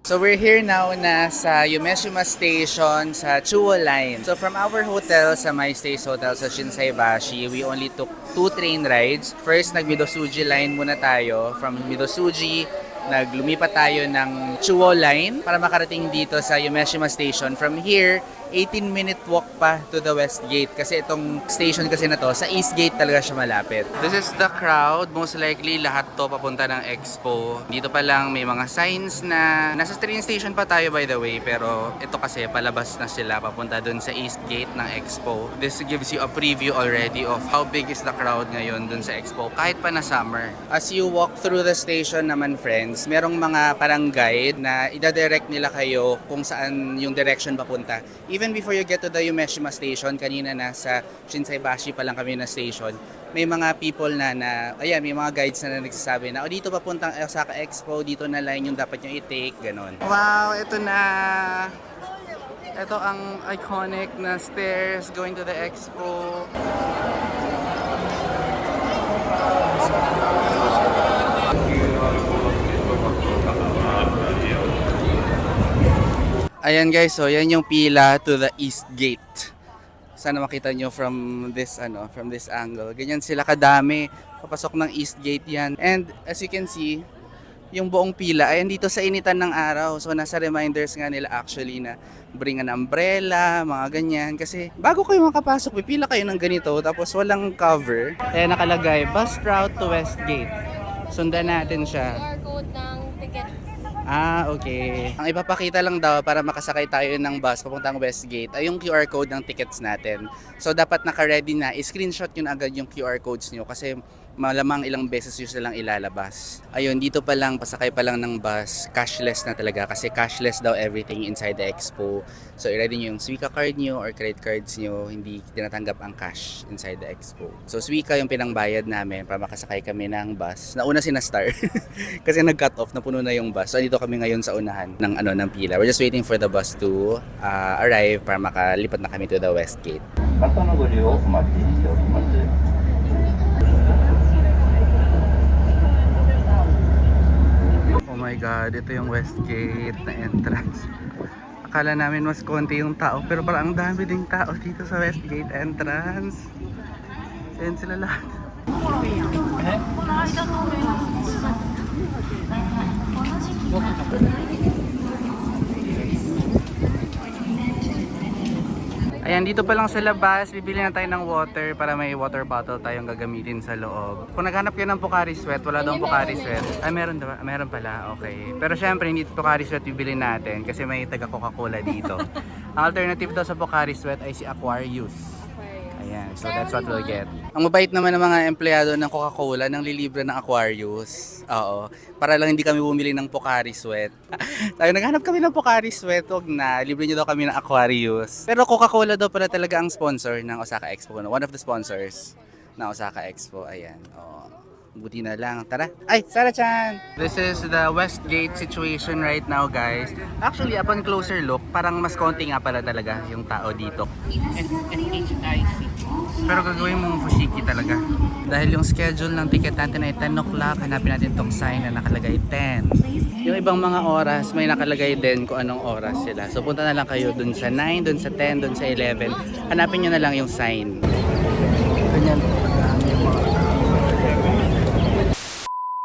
So we're here now na sa Umeshima Station sa Chuo Line. So from our hotel sa My Stays Hotel sa Shinsaibashi, we only took 2 train rides. First, nag-Midosuji line muna tayo. From Midosuji, naglumipat tayo ng Chuo Line para makarating dito sa Umeshima Station. From here, 18-minute walk pa to the West Gate kasi itong station kasi na to, sa East Gate talaga siya malapit. This is the crowd. Most likely, lahat to papunta ng Expo. Dito pa lang may mga signs na nasa train station pa tayo by the way, pero ito kasi palabas na sila papunta dun sa East Gate ng Expo. This gives you a preview already of how big is the crowd ngayon dun sa Expo kahit pa na summer. As you walk through the station naman friends, merong mga parang guide na ida-direct nila kayo kung saan yung direction papunta. Even before you get to the Umeshima Station, kanina na sa Shinsaibashi pa lang kami na station, may mga people na ayan, may mga guides na nagsasabi na, dito papuntang Osaka Expo, dito na line yung dapat nyo i-take, ganon. Wow, ito na! Ito ang iconic na stairs going to the Expo. Ayan guys, so yan yung pila to the East Gate. Sana makita nyo from this angle. Ganyan sila kadami. Papasok ng East Gate yan. And as you can see, yung buong pila ay dito sa initan ng araw. So nasa reminders nga nila actually na bring an umbrella, mga ganyan. Kasi bago kayo makapasok, pipila kayo ng ganito tapos walang cover. Kaya nakalagay, bus route to West Gate. Sundan natin siya. QR code ng ticket. Okay. Ang ipapakita lang daw para makasakay tayo ng bus papuntang Westgate ay yung QR code ng tickets natin. So dapat naka-ready na, i-screenshot yun agad yung QR codes nyo kasi malamang ilang beses yun silang ilalabas. Ayun, dito pa lang, pasakay pa lang ng bus, cashless na talaga kasi cashless daw everything inside the Expo. So i-ready nyo yung Suica card nyo or credit cards nyo, hindi tinatanggap ang cash inside the Expo. So Suica yung pinangbayad namin para makasakay kami ng bus. Nauna si na Star kasi nag-cut off, napuno na yung bus. So dito kami ngayon sa unahan ng pila. We're just waiting for the bus to arrive para makalipat na kami to the West Gate. またのご利用をお待ちしております。 Oh my god, ito yung West Gate na entrance. Akala namin mas konti yung tao pero parang ang dami ding tao dito sa West Gate entrance. Ayan sila lahat. Ayan, dito pa lang sa labas, bibili na tayo ng water para may water bottle tayong gagamitin sa loob. Kung naghanap kayo ng Pocari Sweat, wala daw Pocari Sweat. Ay, meron pala, okay. Pero syempre, hindi Pocari Sweat bibili natin kasi may taga Coca-Cola dito. Ang alternative daw sa Pocari Sweat ay si Aquarius. Ayan, so that's what we'll get. Ang mabait naman ng mga empleyado ng Coca-Cola nang lilibre ng Aquarius. Oo, para lang hindi kami bumili ng Pocari Sweat. Tayo naghanap kami ng Pocari Sweat, wag na, libre nyo daw kami ng Aquarius. Pero Coca-Cola daw pala talaga ang sponsor ng Osaka Expo. One of the sponsors ng Osaka Expo. Ayan, oo. Buti na lang. Tara. Ay, Sarah-chan! This is the Westgate situation right now, guys. Actually, upon closer look, parang mas konti nga pala talaga yung tao dito. SHIC. Pero gagawin mong fushiki talaga. Dahil yung schedule ng ticket natin ay 10 o'clock, hanapin natin tong sign na nakalagay 10. Yung ibang mga oras, may nakalagay din kung anong oras sila. So punta na lang kayo dun sa 9, dun sa 10, dun sa 11. Hanapin nyo na lang yung sign. Ganyan.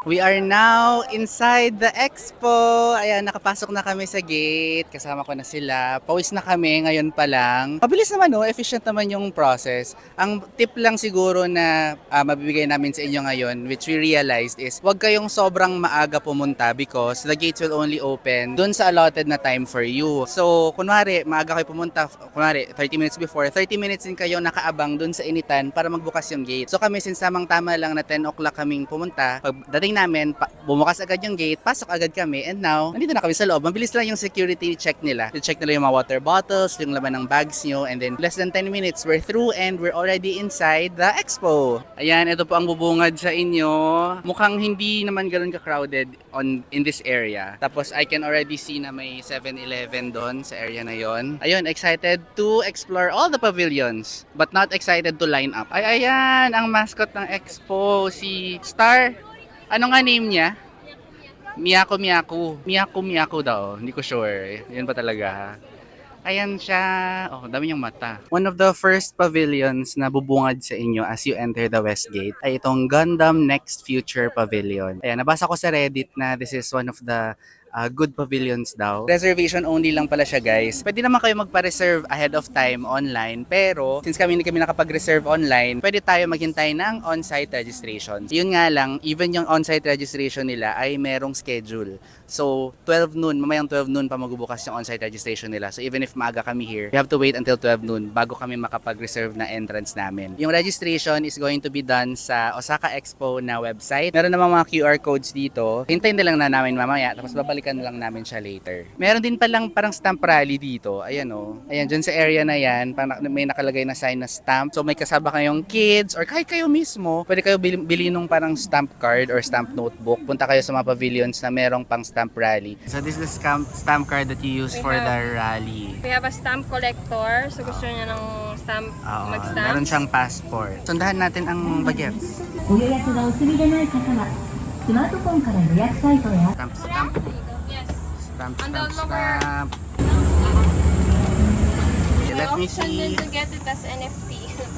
We are now inside the Expo. Ayan, nakapasok na kami sa gate. Kasama ko na sila. Pawis na kami ngayon pa lang. Mabilis naman, no? Efficient naman yung process. Ang tip lang siguro na mabibigay namin sa inyo ngayon, which we realized is, huwag kayong sobrang maaga pumunta because the gates will only open dun sa allotted na time for you. So, kunwari, maaga kayo pumunta, kunwari, 30 minutes before, 30 minutes din kayo nakaabang dun sa initan para magbukas yung gate. So, kami, since tamang-tama lang na 10 o'clock kaming pumunta, pagdating namin, bumukas agad yung gate, pasok agad kami, and now, nandito na kami sa loob. Mabilis lang yung security check nila. I-check nila yung mga water bottles, yung laman ng bags nyo, and then less than 10 minutes, we're through and we're already inside the Expo. Ayan, ito po ang bubungad sa inyo. Mukhang hindi naman ganoon ka-crowded in this area. Tapos, I can already see na may 7-Eleven doon sa area na yon. Ayun, excited to explore all the pavilions, but not excited to line up. Ay, ayan, ang mascot ng Expo, si Star. Ano nga name niya? Miyako Miyako. Miyako Miyako daw. Hindi ko sure. Yun ba talaga? Ayan siya. Oh, dami niyang mata. One of the first pavilions na bubungad sa inyo as you enter the West Gate ay itong Gundam Next Future Pavilion. Ayan, nabasa ko sa Reddit na this is one of the good pavilions daw. Reservation only lang pala siya, guys. Pwede naman kayo magpa-reserve ahead of time online, pero since hindi kami nakapag-reserve online, pwede tayo maghintay ng on-site registration. Yun nga lang, even yung on-site registration nila ay merong schedule. So, 12 noon, mamayang 12 noon pa magbubukas yung on-site registration nila. So, even if maaga kami here, we have to wait until 12 noon bago kami makapag-reserve na entrance namin. Yung registration is going to be done sa Osaka Expo na website. Meron namang mga QR codes dito. Hintayin na lang na namin mamaya, tapos babalikan lang namin siya later. Meron din palang parang stamp rally dito. Ayan o. Ayan, dyan sa area na yan, may nakalagay na sign na stamp. So, may kasama kayong kids or kahit kayo mismo, pwede kayo bili nung parang stamp card or stamp notebook. Punta kayo sa mga pavilions na merong pang stamp rally. So, this is the stamp card that you use for the rally. We have a stamp collector. So, gusto niya ng stamp, mag-stamp. Meron siyang passport. Sundahan natin ang bagets. ご予約がお済みでない方はスマートフォンから予約サイトや Stamp, stamp. Yes. Stamp, On the stamp, lower- stamp. Okay, The let me option din see. to get it as NFT.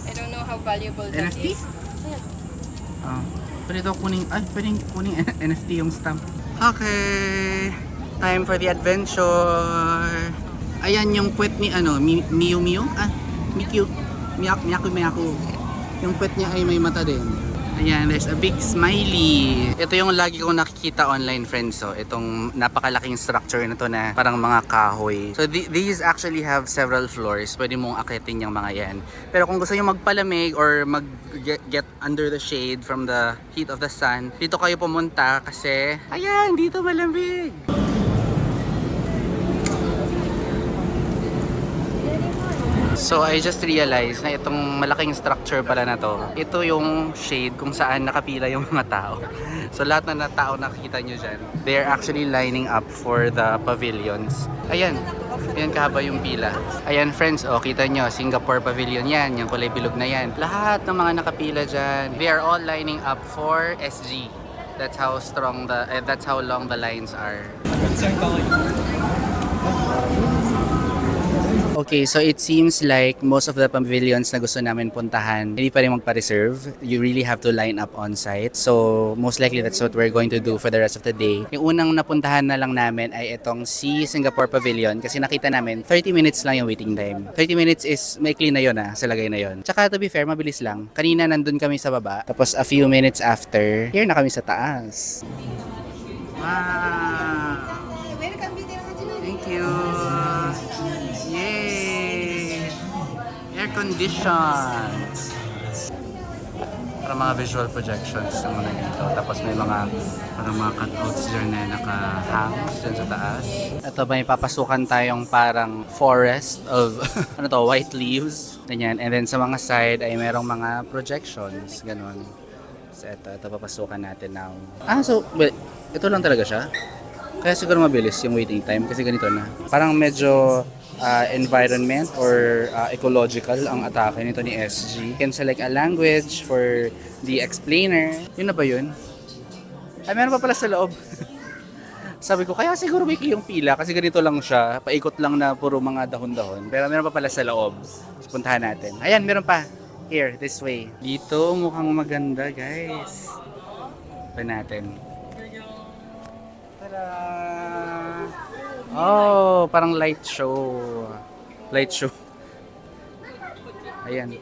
I don't know how valuable that NFT? is. Yeah. Oh, pwede kuning NFT yung stamp. Okay, time for the adventure. Ayan yung puwet ni Miu Miu. Miyaku. Yung puwet niya ay may mata din. Ayan, there's a big smiley. Ito yung lagi kong nakikita online, friends. So, itong napakalaking structure na to na parang mga kahoy. So, these actually have several floors. Pwede mong akitin yung mga yan. Pero kung gusto nyo magpalamig or get under the shade from the heat of the sun, dito kayo pumunta kasi, ayan, dito malamig. So I just realized na itong malaking structure pala na to, ito yung shade kung saan nakapila yung mga tao. So lahat na tao nakikita nyo dyan, they're actually lining up for the pavilions. Ayan, ayan kahaba yung pila. Ayan friends, oh kita nyo, Singapore Pavilion yan, yung kulay bilog na yan. Lahat ng mga nakapila dyan, they are all lining up for SG. That's how strong that's how long the lines are. Okay, so it seems like most of the pavilions na gusto namin puntahan, hindi pa rin magpa-reserve. You really have to line up on site. So, most likely that's what we're going to do for the rest of the day. Yung unang napuntahan na lang namin ay itong Singapore Pavilion kasi nakita namin 30 minutes lang yung waiting time. 30 minutes is maikli na yun sa lagay na yun. Tsaka to be fair, mabilis lang. Kanina nandun kami sa baba, tapos a few minutes after, here na kami sa taas. Wow! Thank you! Yay! Air conditions! Para mga visual projections ng mga dito. Tapos may mga parang mga cutouts dyan na naka-hang dyan sa taas. Ito may papasukan tayong parang forest of white leaves. Ganyan. And then sa mga side ay merong mga projections. Ganon. So ito papasukan natin now. So well, ito lang talaga siya? Kaya siguro mabilis yung waiting time kasi ganito na. Parang medyo environment or ecological ang atake nito ni SG. You can select a language for the explainer. Yun na ba yun? Ay, meron pa pala sa loob. Sabi ko, kaya siguro may yung pila kasi ganito lang siya. Paikot lang na puro mga dahon-dahon. Pero meron pa pala sa loob. So, puntahan natin. Ayan, meron pa. Here, this way. Dito, mukhang maganda, guys. Puntahan natin. Oh, parang light show. Light show. Ayan.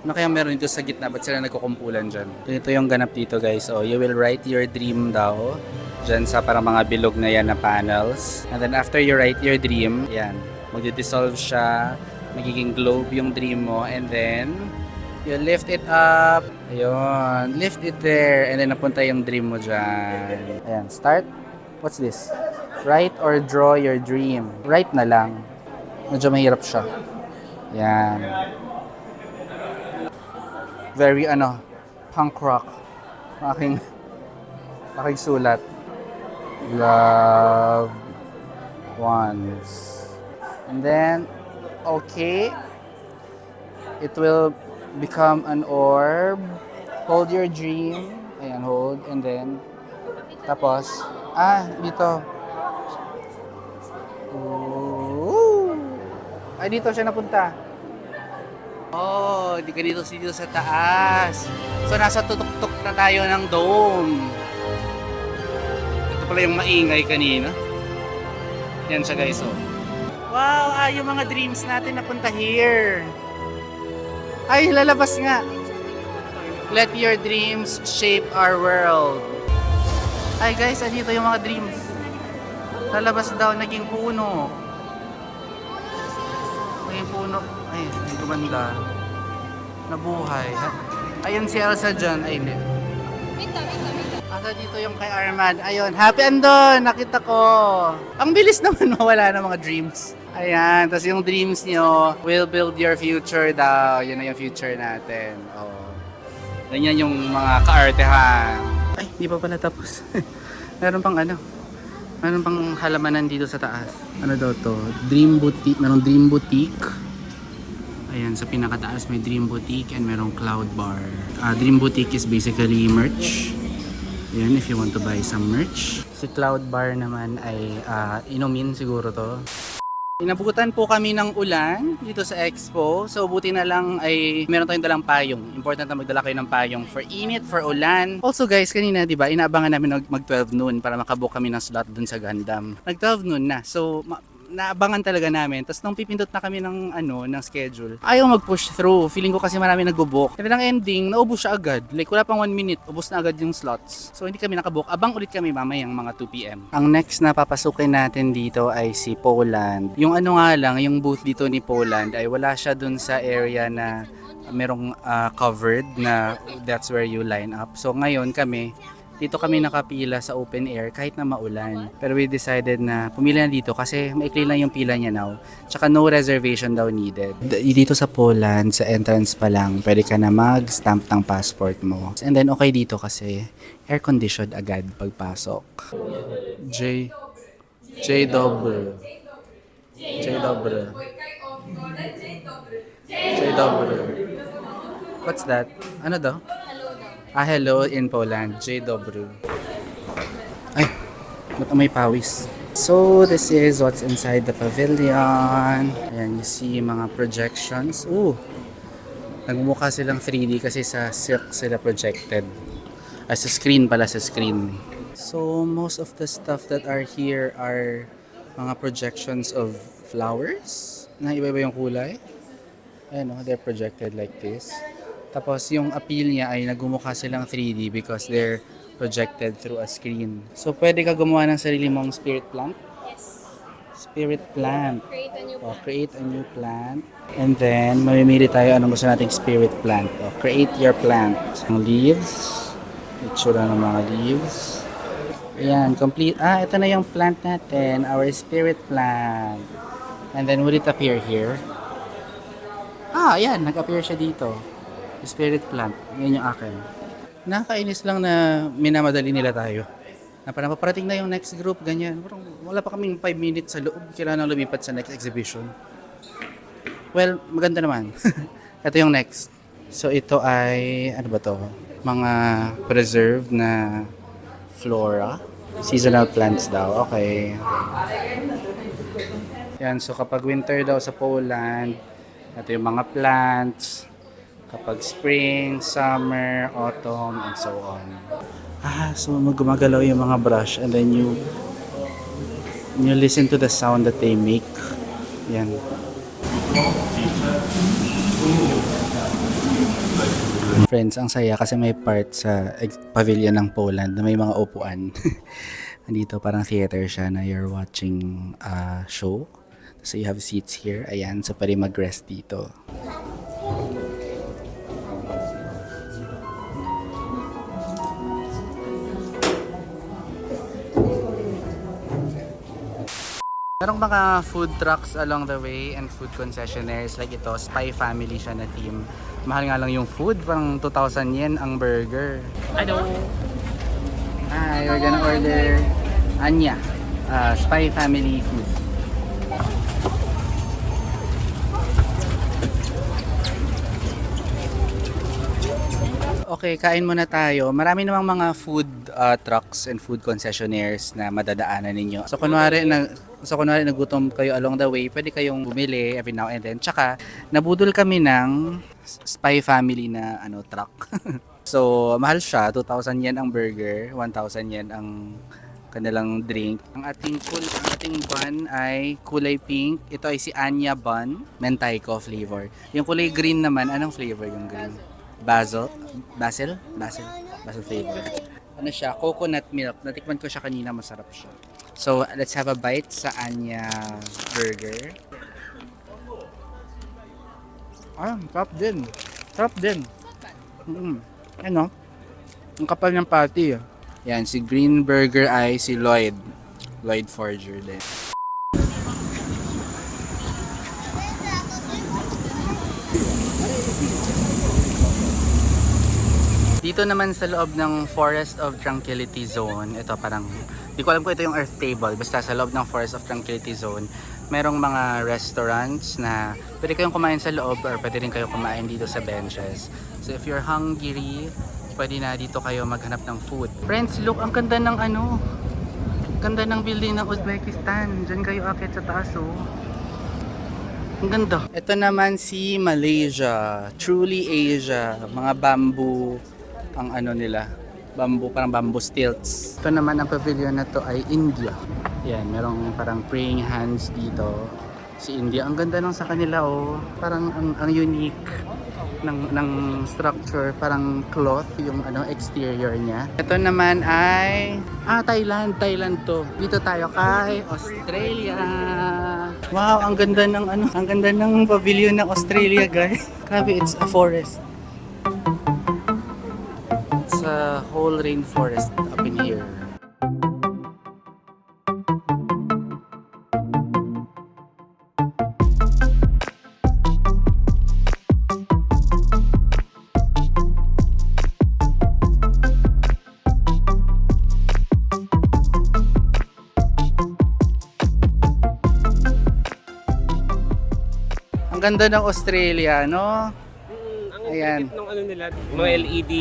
Ano kaya meron dito sa gitna? Ba't sila nagkukumpulan dyan? Ito yung ganap dito, guys. Oh, you will write your dream daw. Dyan sa parang mga bilog na yan na panels. And then after you write your dream, yan. Magdi-dissolve siya. Magiging globe yung dream mo. And then, you lift it up. Ayun. Lift it there. And then napunta yung dream mo dyan. Ayan. Start. What's this? Write or draw your dream. Write na lang. Medyo mahirap siya. Yan. Very punk rock. Aking sulat. Love ones. And then, okay. It will become an orb. Hold your dream. Ayan, hold. And then, tapos, Ah, dito. Ooh. Ay, dito siya napunta. Oh, di ka dito sa taas. So, nasa tutok-tok na tayo ng dome. Ito pala yung maingay kanina. Yan siya guys, oh. Wow, yung mga dreams natin napunta here. Ay, lalabas nga. Let your dreams shape our world. Ay guys, andito yung mga dreams. Lalabas daw, naging puno. Naging puno. Ay, hindi gumanda. Nabuhay. Ayun si Elsa dyan. Ay, hindi. Asa dito yung kay Armand. Ayun, happy andon. Nakita ko. Ang bilis naman mawala ng mga dreams. Ayan, tapos yung dreams nyo will build your future daw. Yun na yung future natin. Oh. Ganyan yung mga kaartehan. Ay, di pa pala tapos. Meron pang ano. Meron pang halamanan dito sa taas. Ano daw to? Dream Boutique. Merong Dream Boutique. Ayan, sa pinakataas may Dream Boutique and merong Cloud Bar. Dream Boutique is basically merch. Ayan, if you want to buy some merch. Si Cloud Bar naman ay inumin siguro to. Inabutan po kami ng ulan dito sa Expo. So buti na lang ay meron tayong dalang payong. Important na magdala kayo ng payong for init, for ulan. Also guys, kanina 'di ba, inaabangan namin mag 12 noon para makabook kami ng slot dun sa Gundam. Nag 12 noon na. So naabangan talaga namin. Tapos nung pipindot na kami ng ng schedule, ayaw mag-push through. Feeling ko kasi marami nagbo-book. Pero ang ending, naubos siya agad. Like wala pang 1 minute, ubos na agad yung slots. So hindi kami nakabook. Abang ulit kami mamayang mga 2 PM. Ang next na papasukin natin dito ay si Poland. Yung nga lang, yung booth dito ni Poland ay wala siya dun sa area na merong covered na that's where you line up. So ngayon dito kami nakapila sa open air kahit na maulan. Pero we decided na pumila na dito kasi maikli lang yung pila niya now. Tsaka no reservation daw needed. Dito sa Poland, sa entrance pa lang, pwede ka na mag-stamp ng passport mo. And then okay dito kasi air-conditioned agad pagpasok. J double. What's that? Ano daw? Hello in Poland. J Dobry. Ay, ba't may pawis? So, this is what's inside the pavilion. Ayan, you see mga projections. Ooh, nagmumukha silang 3D kasi sa silk sila projected. Sa screen pala, sa screen. So, most of the stuff that are here are mga projections of flowers na iba-iba yung kulay. Ayan, they're projected like this. Tapos yung appeal niya ay nagmumukha silang 3D because they're projected through a screen. So pwede ka gumawa ng sarili mong spirit plant? Yes. Spirit plant. Create a new plant. Create a new plant. And then mamimili tayo anong gusto nating spirit plant. Create your plant. Ang leaves. Itsura ng mga leaves. Ayan, complete. Ito na yung plant natin. Our spirit plant. And then will it appear here? Ayan, nag-appear siya dito. Spirit plant. Yan yung akin. Nakakainis lang na minamadali nila tayo. Na parang paparating na yung next group, ganyan. Parang wala pa kaming 5 minutes sa loob. Kailangan lumipat sa next exhibition. Well, maganda naman. Ito yung next. So ito ay, ano ba to? Mga preserved na flora. Seasonal plants daw. Okay. Yan, so kapag winter daw sa Poland, ito yung mga plants. Kapag spring, summer, autumn, and so on. So gumagalaw yung mga brush and then you listen to the sound that they make. Yan. Friends, ang saya kasi may part sa pavilion ng Poland na may mga upuan. Nandito parang theater siya na you're watching a show. So you have seats here. Ayan, so pwede mag-rest dito. Merong mga food trucks along the way and food concessionaires like ito, Spy Family siya na team. Mahal nga lang yung food, parang 2,000 yen ang burger. Ano? We're gonna order Anya, Spy Family food. Okay, kain muna tayo. Marami namang mga food trucks and food concessionaires na madadaanan ninyo. So kunwari nagutom kayo along the way, pwede kayong bumili every now and then. Tsaka nabudol kami ng Spy Family na truck. So mahal siya, 2,000 yen ang burger, 1,000 yen ang kanilang drink. Ang ating bun ay kulay pink. Ito ay si Anya bun, mentaiko flavor. Yung kulay green naman, anong flavor yung green? Basil flavor. Ano siya? Coconut milk. Natikman ko siya kanina, masarap siya. So, let's have a bite sa Anya burger. Sarap din. Sarap din. Ano? Ang kapal ng patty. Yan, si Green Burger ay si Lloyd. Lloyd Forger din. Dito naman sa loob ng Forest of Tranquility Zone, ito parang, di ko alam kung ito yung Earth Table, basta sa loob ng Forest of Tranquility Zone, merong mga restaurants na pwede kayong kumain sa loob or pwede rin kayo kumain dito sa benches. So if you're hungry, pwede na dito kayo maghanap ng food. Friends, look, ang ganda ng ganda ng building ng Uzbekistan. Diyan kayo akit sa taas, oh. Ang ganda. Ito naman si Malaysia, Truly Asia, mga bamboo ang nila, parang bamboo stilts. Ito naman ang pavilion na to ay India. Yan, merong parang praying hands dito. Si India, ang ganda nung sa kanila, oh. Parang ang unique ng structure, parang cloth yung exterior niya. Ito naman ay Thailand to. Dito tayo kay Australia. Wow, ang ganda ng pavilion ng Australia, guys. Grabe, it's a forest. It's a whole rainforest up in here. Ang ganda ng Australia, no? Ayan. Ng nila, mga LED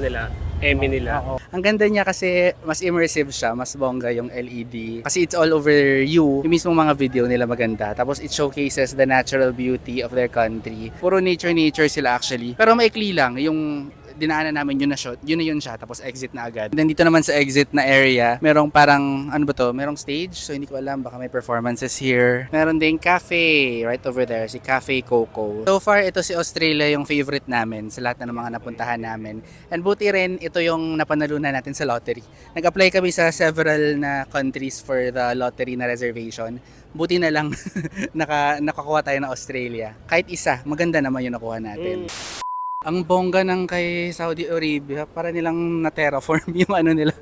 nila, Emmy nila. Ang ganda niya kasi mas immersive siya, mas bongga yung LED. Kasi it's all over you. Yung mismong mga video nila maganda. Tapos it showcases the natural beauty of their country. Puro nature sila actually. Pero maikli lang yung dinaanan namin yun na shot, yun siya, tapos exit na agad. Then dito naman sa exit na area, merong parang, merong stage, so hindi ko alam, baka may performances here. Meron ding cafe, right over there, si Cafe Coco. So far, ito si Australia yung favorite namin sa lahat ng mga napuntahan namin. And buti rin, ito yung napanalunan natin sa lottery. Nag-apply kami sa several na countries for the lottery na reservation. Buti na lang, nakakuha tayo ng Australia. Kahit isa, maganda naman yung nakuha natin. Ang bongga ng kay Saudi Arabia, para nilang na-terraform yung nila,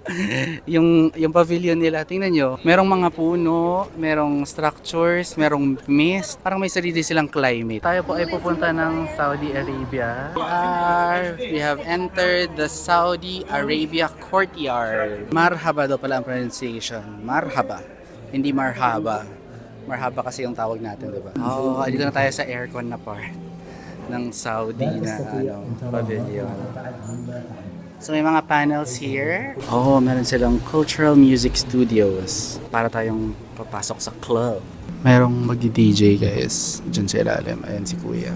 yung pavilion nila. Tingnan nyo, merong mga puno, merong structures, merong mist, parang may sarili silang climate. Tayo po ay pupunta ng Saudi Arabia. We have entered the Saudi Arabia courtyard. Marhaba daw pala ang pronunciation. Marhaba, hindi marhaba. Marhaba kasi yung tawag natin, diba? Dito na tayo sa aircon na part ng Saudi na pavilion. So may mga panels here. Meron silang cultural music studios para tayong papasok sa club. Merong magdi-DJ, guys. Diyan sa ilalim. Ayan si Kuya.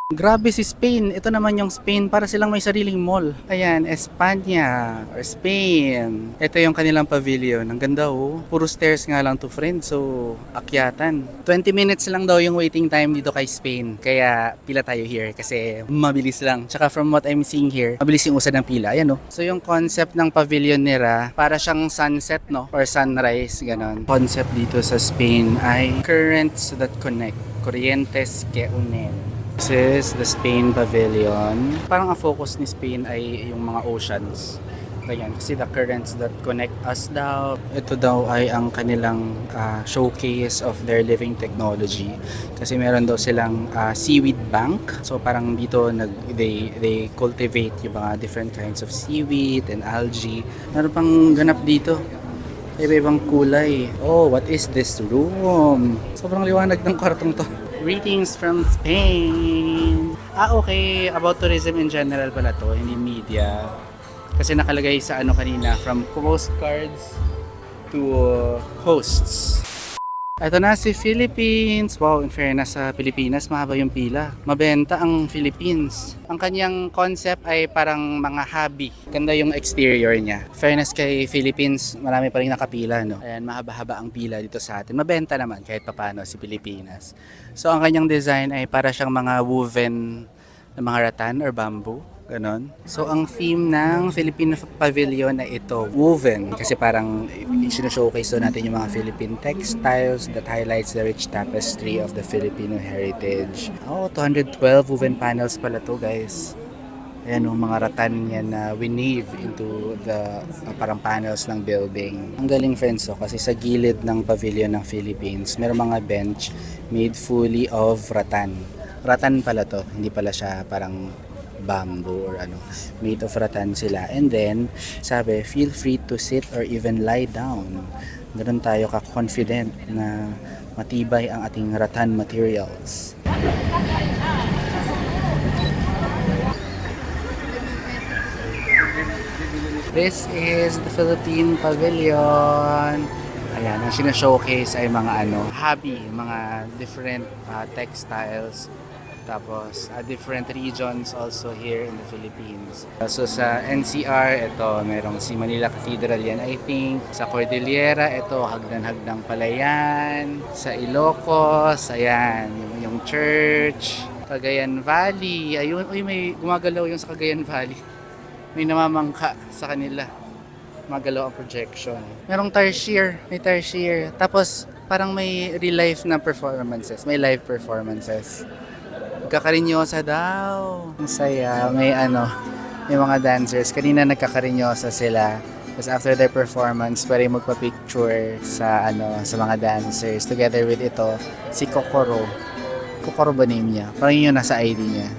Grabe si Spain. Ito naman yung Spain, para silang may sariling mall. Ayan, Espanya or Spain. Ito yung kanilang pavilion. Ang ganda, oh. Puro stairs nga lang to, friends. So, akyatan. 20 minutes lang daw yung waiting time dito kay Spain. Kaya pila tayo here kasi mabilis lang. Tsaka from what I'm seeing here, mabilis yung usad ng pila. Ayan, oh. So, yung concept ng pavilion nila, para siyang sunset, no? Or sunrise, ganon. Concept dito sa Spain ay currents that connect. Corrientes que unen. This is the Spain Pavilion. Parang ang focus ni Spain ay yung mga oceans. Ganyan, kasi the currents that connect us daw. Ito daw ay ang kanilang showcase of their living technology. Kasi meron daw silang seaweed bank. So parang dito they cultivate yung mga different kinds of seaweed and algae. Meron pang ganap dito. Iba-ibang kulay. What is this room? Sobrang liwanag ng kwartong to. Greetings from Spain! Okay. About tourism in general pala to, hindi media. Kasi nakalagay sa ano kanina, from postcards to hosts. Ito na si Philippines. Wow, in fairness sa Pilipinas, mahaba yung pila. Mabenta ang Philippines. Ang kanyang concept ay parang mga hobby. Ganda yung exterior niya. Fairness kay Philippines, marami pa rin nakapila, no? Ayan, mahaba-haba ang pila dito sa atin. Mabenta naman kahit papano si Pilipinas. So, ang kanyang design ay para siyang mga woven na mga rattan or bamboo. Ganon. So, ang theme ng Filipino Pavilion ay ito, woven. Kasi parang sinashowcase doon natin yung mga Philippine textiles that highlights the rich tapestry of the Filipino heritage. 212 woven panels pala to, guys. Ayan mga rattan yan na weave into the parang panels ng building. Ang galing, friends, kasi sa gilid ng pavilion ng Philippines, meron mga bench made fully of rattan. Rattan pala to, hindi pala siya parang bamboo or ano, made of rattan sila. And then, sabi, feel free to sit or even lie down. Ganun tayo ka-confident na matibay ang ating rattan materials. This is the Philippine Pavilion. Ayan, ang sinashowcase ay mga hobby, mga different textiles. Tapos, different regions also here in the Philippines. So, sa NCR, ito, merong si Manila Cathedral yan, I think. Sa Cordillera, ito, Hagdan-Hagdang Palayan. Sa Ilocos, ayan, yung church. Cagayan Valley, ayun, may gumagalaw yung sa Cagayan Valley. May namamangka sa kanila. Magalaw ang projection. Merong tertiary, may tertiary. Tapos, parang may real life na performances. May live performances. Nagkakarinyosa daw. Ang saya. May mga dancers. Kanina nagkakarinyosa sila. Tapos after their performance, pwede magpa-picture sa mga dancers. Together with ito, si Kokoro. Kokoro ba name niya? Parang yun yung nasa ID niya.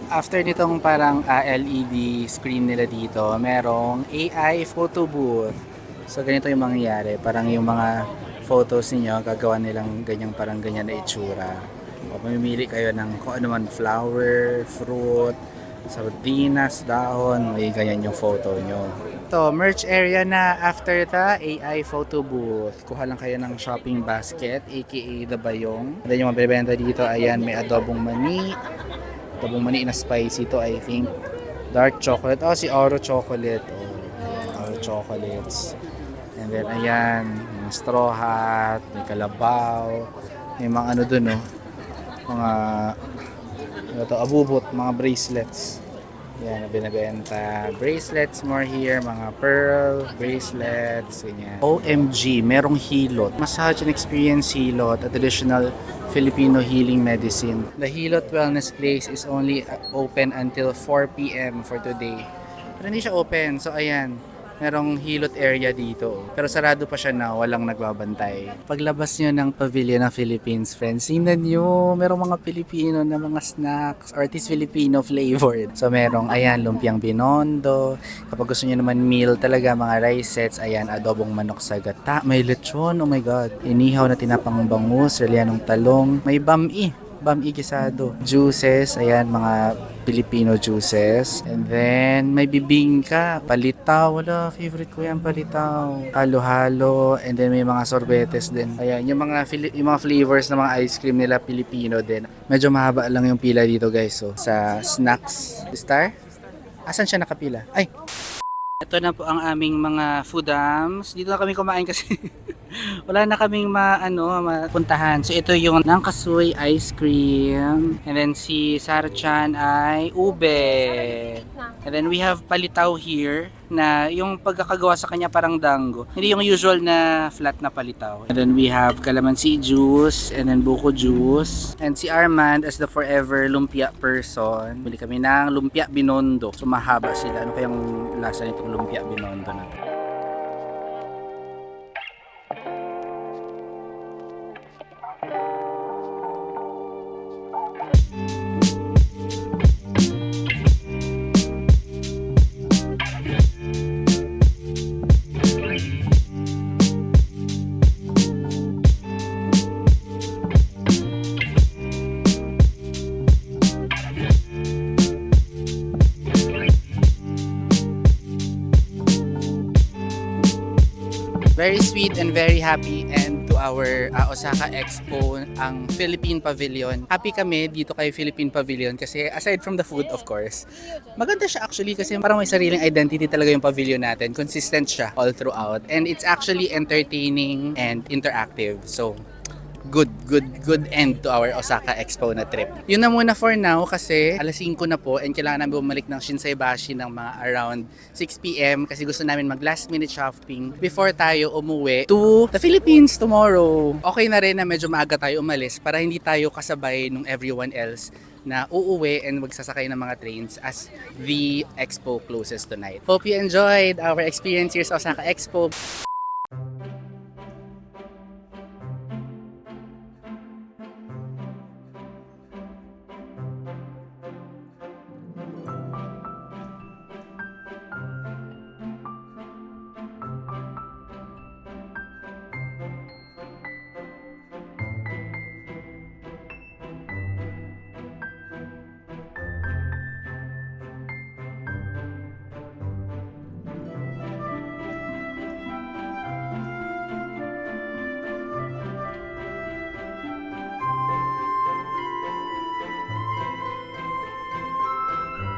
After nitong parang LED screen nila dito, merong AI photo booth. So ganito yung mangyayari, parang yung mga photos niyo gagawa nilang ganyan na itsura. O mamimili kayo ng kung ano man, flower, fruit, sardinas, dahon, may ganyan yung photo nyo. Ito, merch area na after the AI photo booth. Kuha lang kayo ng shopping basket, aka The Bayong. Then yung mabibenta dito, ayan, may adobong mani. Adobong mani na spicy to, I think. Dark chocolate. Si Oro chocolate. Oro chocolates. And then, ayan, yung straw hat, may kalabaw, may mga dun, mga abubot, mga bracelets. Yan, binabenta. Bracelets more here, mga pearl, bracelets, ganyan. OMG, merong hilot. Massage and experience hilot, a traditional Filipino healing medicine. The Hilot Wellness Place is only open until 4 p.m. for today. Pero hindi siya open, so ayan. Merong hilot area dito. Pero sarado pa siya na walang nagbabantay. Paglabas nyo ng pavilion ng Philippines, friends, tingnan nyo, merong mga Pilipino na mga snacks, or at least Filipino flavored. So merong, ayan, lumpiang binondo. Kapag gusto nyo naman meal talaga, mga rice sets, ayan, adobong manok sa gata. May lechon, oh my god. Inihaw na tinapang bangus, relyanong talong. May bami gisado. Juices, ayan, mga Filipino juices. And then, may bibingka, palitaw. Wala, favorite ko yan, palitaw. Halo-halo. And then, may mga sorbetes din. Ayan, yung mga flavors ng mga ice cream nila, Filipino din. Medyo mahaba lang yung pila dito, guys. So, sa snacks. Star? Asan siya nakapila? Ay! Ito na po ang aming mga foodams. Dito na kami kumain kasi wala na kaming mapuntahan. So ito yung Nangkasuy ice cream. And then si Sarah-chan ay ube. And then we have palitaw here na yung pagkakagawa sa kanya parang dango. Hindi yung usual na flat na palitaw. And then we have calamansi juice and then buko juice. And si Armand as the forever lumpia person. Bili kami ng lumpia binondo. So mahaba sila. Ano kayang lasa nitong lumpia binondo na to? Very sweet and very happy, and to our Osaka Expo, ang Philippine Pavilion. Happy kami dito kay Philippine Pavilion kasi aside from the food of course, maganda siya actually kasi parang may sariling identity talaga yung pavilion natin. Consistent siya all throughout and it's actually entertaining and interactive. So, good end to our Osaka Expo na trip. Yun na muna for now kasi alas 5 na po and kailangan namin bumalik ng Shinsaibashi ng mga around 6 p.m. kasi gusto namin mag last minute shopping before tayo umuwi to the Philippines tomorrow. Okay na rin na medyo maaga tayo umalis para hindi tayo kasabay nung everyone else na uuwi and magsasakay ng mga trains as the expo closes tonight. Hope you enjoyed our experience here sa Osaka Expo.